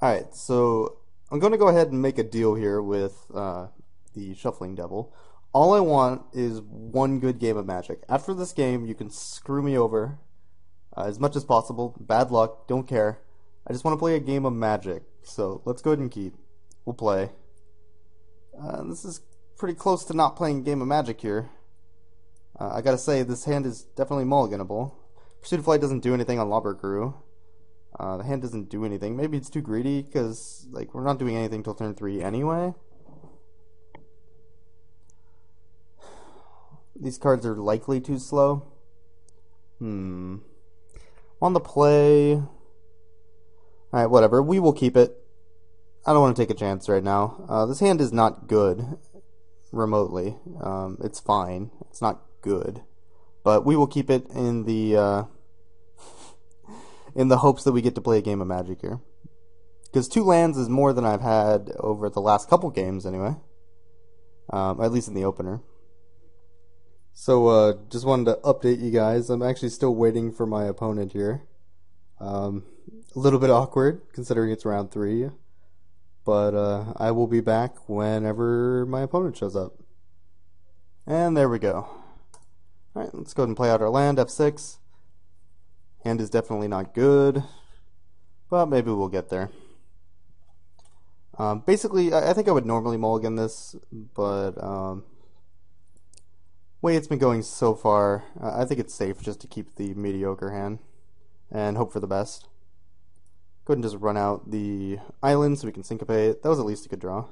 Alright, so I'm going to go ahead and make a deal here with the Shuffling Devil. All I want is one good game of Magic. After this game, you can screw me over as much as possible. Bad luck, don't care. I just want to play a game of Magic. So let's go ahead and keep. We'll play. This is pretty close to not playing a game of Magic here. I gotta say, this hand is definitely mulliganable. Pursuit of Flight doesn't do anything on Lobber Crew. The hand doesn't do anything. Maybe it's too greedy, because like we're not doing anything till turn 3 anyway. These cards are likely too slow. On the play... Alright, whatever. We will keep it. I don't want to take a chance right now. This hand is not good. Remotely. It's fine. It's not good. But we will keep it in the hopes that we get to play a game of Magic here. Because 2 lands is more than I've had over the last couple games anyway. At least in the opener. So, just wanted to update you guys. I'm actually still waiting for my opponent here. A little bit awkward, considering it's round 3. But, I will be back whenever my opponent shows up. And there we go. Alright, let's go ahead and play out our land, F6. Hand is definitely not good, but maybe we'll get there. Basically, I think I would normally mulligan this, but way it's been going so far, I think it's safe just to keep the mediocre hand and hope for the best. Go ahead and just run out the island so we can syncopate. That was at least a good draw.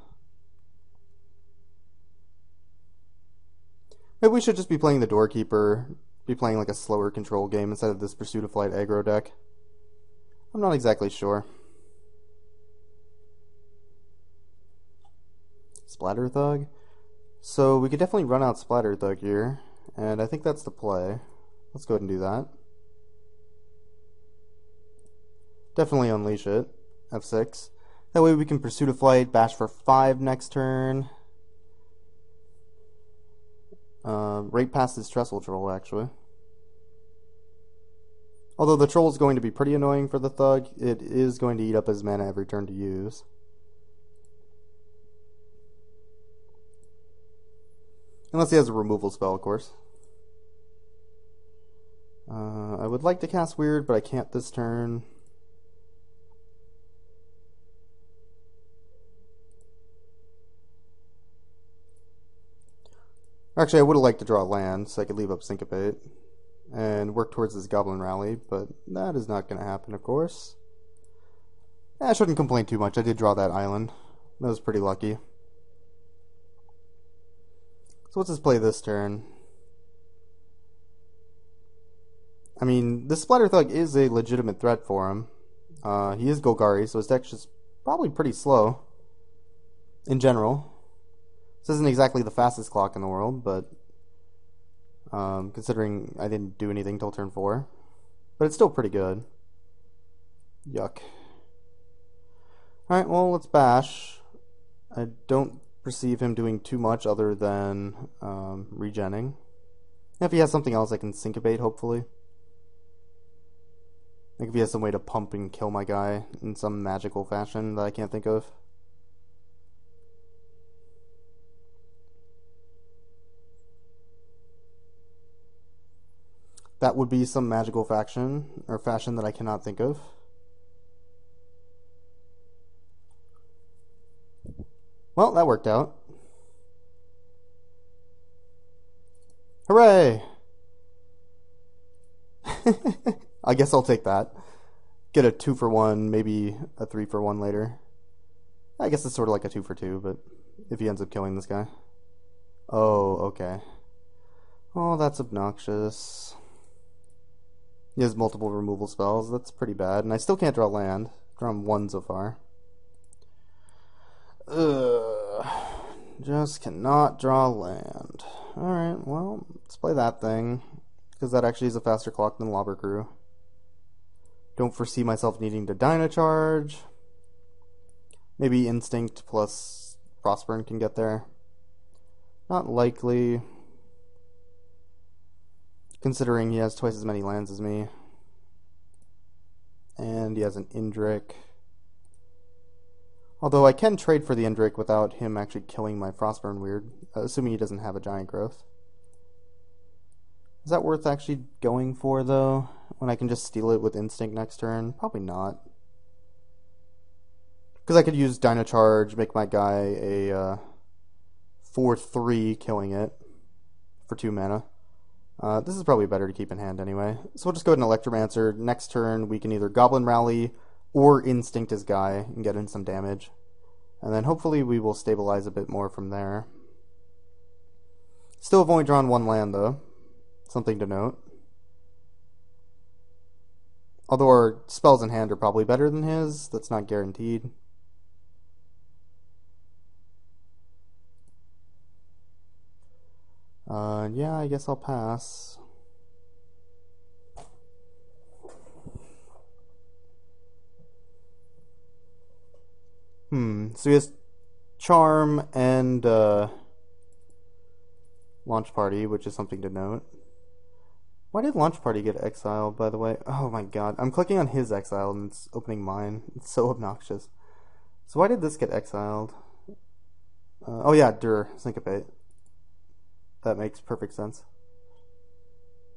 Maybe we should just be playing the Doorkeeper, be playing like a slower control game instead of this Pursuit of Flight aggro deck. I'm not exactly sure. Splatter Thug? So we could definitely run out Splatter Thug here, and I think that's the play. Let's go ahead and do that. Definitely unleash it. F6. That way we can Pursuit of Flight, bash for 5 next turn. Right past this Trestle Troll, actually. Although the Troll is going to be pretty annoying for the Thug, it is going to eat up his mana every turn to use. Unless he has a removal spell, of course. I would like to cast Weird, but I can't this turn. Actually, I would have liked to draw land, so I could leave up Syncopate and work towards this Goblin Rally, but that is not going to happen, of course. I shouldn't complain too much. I did draw that island. That was pretty lucky. So let's just play this turn. I mean, this Splatter Thug is a legitimate threat for him. He is Golgari, so his deck's just probably pretty slow in general. This isn't exactly the fastest clock in the world, but considering I didn't do anything till turn 4. But it's still pretty good. Yuck. Alright, well, let's bash. I don't perceive him doing too much other than regenning. If he has something else, I can syncopate, hopefully. Like if he has some way to pump and kill my guy in some magical fashion that I can't think of. That would be some magical fashion that I cannot think of. Well, that worked out. Hooray! I guess I'll take that. Get a 2 for 1, maybe a 3 for 1 later. I guess it's sort of like a 2 for 2, but if he ends up killing this guy. Oh, okay. Oh, that's obnoxious. He has multiple removal spells. That's pretty bad. And I still can't draw land. Drawn 1 so far. Ugh. Just cannot draw land. Alright, well, let's play that thing. Because that actually is a faster clock than Lobber Crew. Don't foresee myself needing to Dynacharge. Maybe Instinct plus Frostburn can get there. Not likely. Considering he has twice as many lands as me. And he has an Indrik. Although I can trade for the Indrik without him actually killing my Frostburn Weird, assuming he doesn't have a Giant Growth. Is that worth actually going for, though, when I can just steal it with Instinct next turn? Probably not. Because I could use Dino Charge, make my guy a 4/3, killing it for 2 mana. This is probably better to keep in hand anyway. So we'll just go ahead and Electromancer. Next turn, we can either Goblin Rally or Instinct his guy and get in some damage. And then hopefully we will stabilize a bit more from there. Still have only drawn 1 land, though. Something to note. Although our spells in hand are probably better than his, that's not guaranteed. Yeah, I guess I'll pass. So he has Charm and Launch Party, which is something to note. Why did Launch Party get exiled, by the way? Oh my god, I'm clicking on his exile and it's opening mine. It's so obnoxious. So why did this get exiled? Oh yeah, Syncopate. That makes perfect sense.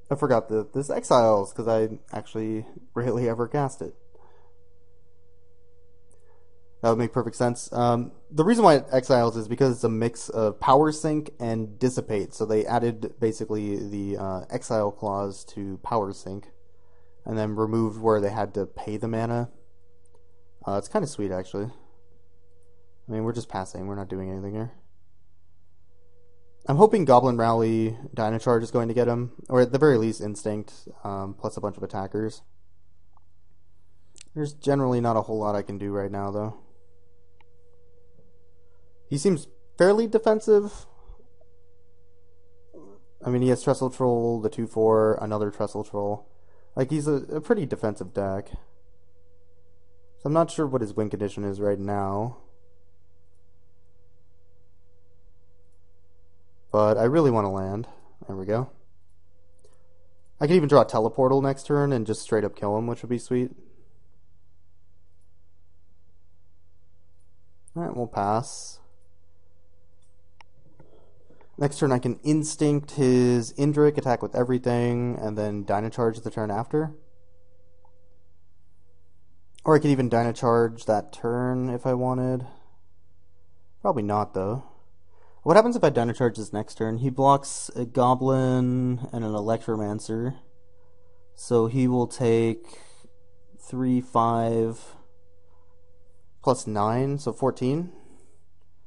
I forgot that this exiles, because I actually rarely ever cast it. That would make perfect sense. The reason why it exiles is because it's a mix of Power Sync and Dissipate. So they added basically the exile clause to Power Sync, and then removed where they had to pay the mana. It's kind of sweet, actually. I mean, we're just passing. We're not doing anything here. I'm hoping Goblin Rally Dino Charge is going to get him, or at the very least Instinct, plus a bunch of attackers. There's generally not a whole lot I can do right now, though. He seems fairly defensive. I mean, he has Trestle Troll, the 2/4, another Trestle Troll. Like, he's a pretty defensive deck. So I'm not sure what his win condition is right now. But I really want to land. There we go. I could even draw a Teleportal next turn and just straight up kill him, which would be sweet. Alright, we'll pass. Next turn I can Instinct his Indrik, attack with everything, and then Dino Charge the turn after. Or I could even Dino Charge that turn if I wanted. Probably not, though. What happens if I Dino Charge this next turn? He blocks a Goblin and an Electromancer. So he will take 3, 5, plus 9, so 14.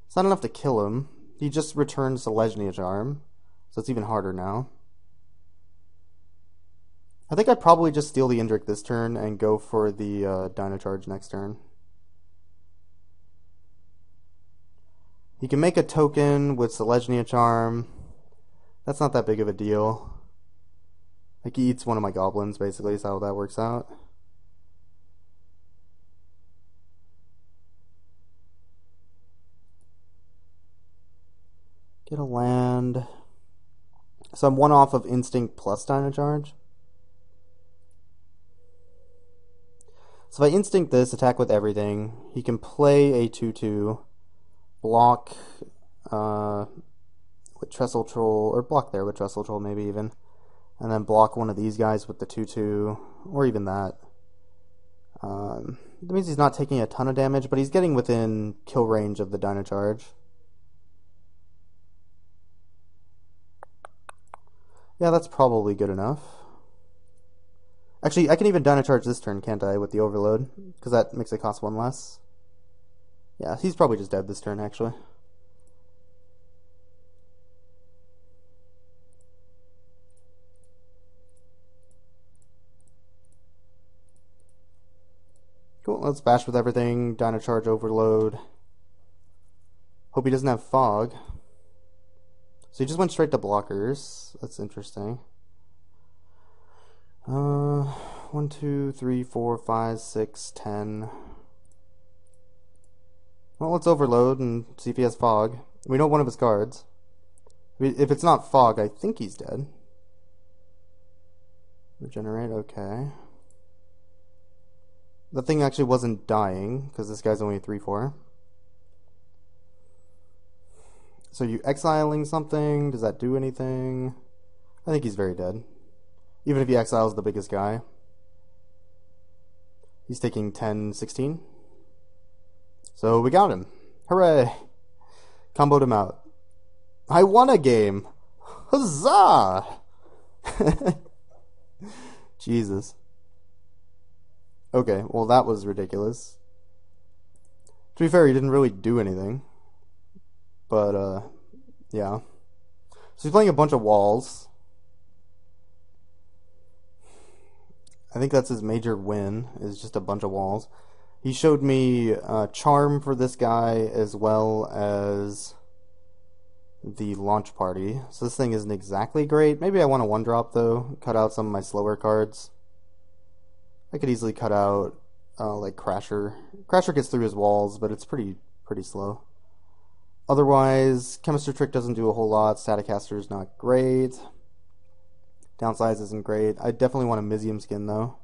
It's not enough to kill him. He just returns the Legnia Charm, so it's even harder now. I think I'd probably just steal the Indrik this turn and go for the Dino Charge next turn. He can make a token with Selesnya Charm. That's not that big of a deal. Like, he eats one of my goblins, basically, is how that works out. Get a land. So I'm 1 off of Instinct plus Dino Charge. So if I Instinct this, attack with everything, he can play a 2/2. Block with Trestle Troll, or block there with Trestle Troll maybe even, and then block one of these guys with the 2/2, or even that. That means he's not taking a ton of damage, but he's getting within kill range of the Dino Charge. Yeah, that's probably good enough. Actually, I can even Dino Charge this turn, can't I, with the Overload? Because that makes it cost 1 less. Yeah, he's probably just dead this turn, actually. Cool, let's bash with everything. Dino Charge Overload. Hope he doesn't have Fog. So he just went straight to blockers. That's interesting. 1, 2, 3, 4, 5, 6, 10. Well, let's Overload and see if he has Fog. We know one of his cards. If it's not Fog, I think he's dead. Regenerate, okay. The thing actually wasn't dying, because this guy's only 3/4. So you exiling something, does that do anything? I think he's very dead. Even if he exiles the biggest guy. He's taking 10, 16. So we got him. Hooray! Comboed him out. I won a game! Huzzah! Jesus. Okay, well that was ridiculous. To be fair, he didn't really do anything. But, yeah. So he's playing a bunch of walls. I think that's his major win, is just a bunch of walls. He showed me Charm for this guy as well as the Launch Party. So this thing isn't exactly great. Maybe I want a 1-drop though. Cut out some of my slower cards. I could easily cut out like Crasher. Crasher gets through his walls, but it's pretty slow. Otherwise, Chemistry Trick doesn't do a whole lot. Staticaster is not great. Downsize isn't great. I definitely want a Mizium skin though.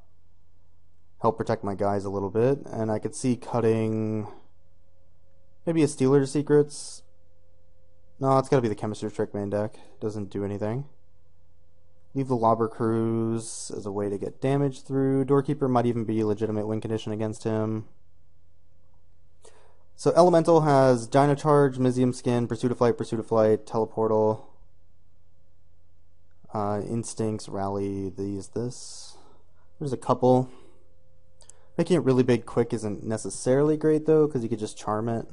Help protect my guys a little bit. And I could see cutting maybe a Stealer's Secrets. No, it's gotta be the Chemistry Trick main deck. Doesn't do anything. Leave the Lobber Cruise as a way to get damage through. Doorkeeper might even be a legitimate win condition against him. So Elemental has Dino Charge, Mizium Skin, Pursuit of Flight, Teleportal, Instincts, Rally, this. There's a couple. Making it really big quick isn't necessarily great though, because you could just charm it.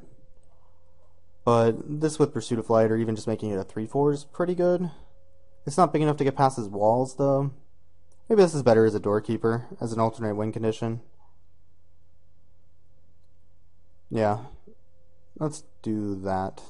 But this with Pursuit of Flight, or even just making it a 3/4 is pretty good. It's not big enough to get past his walls though. Maybe this is better as a Doorkeeper, as an alternate win condition. Yeah, let's do that.